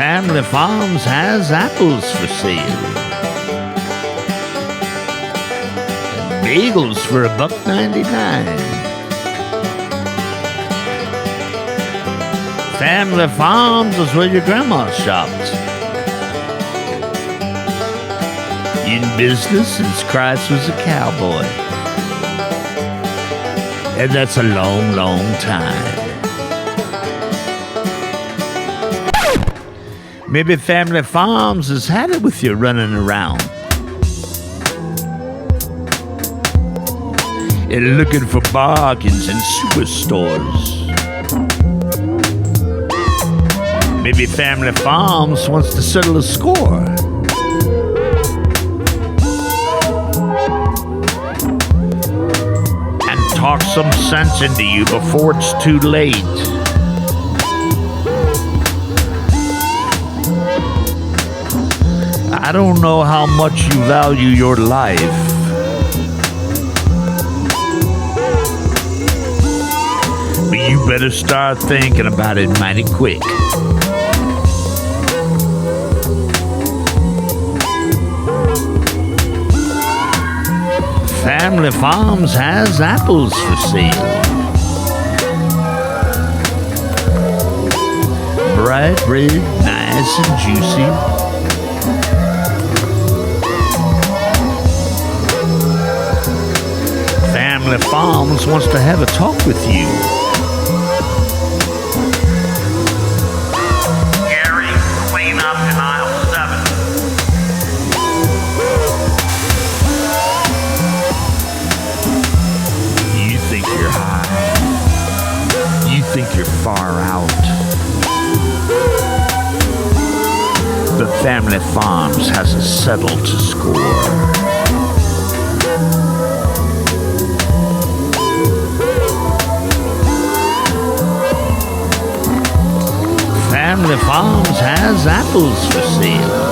Family Farms has apples for sale. Bagels for $1.99. Family Farms is where your grandma shopped. In business since Christ was a cowboy. And that's a long, long time. Maybe Family Farms has had it with you running around. And looking for bargains in superstores. Maybe Family Farms wants to settle a score. And talk some sense into you before it's too late. I don't know how much you value your life. But you better start thinking about it mighty quick. Family Farms has apples for sale. Bright red, nice and juicy. Family Farms wants to have a talk with you. Gary, clean up in aisle 7. You think you're high. You think you're far out. But Family Farms has a settle to score. Family Farms has apples for sale.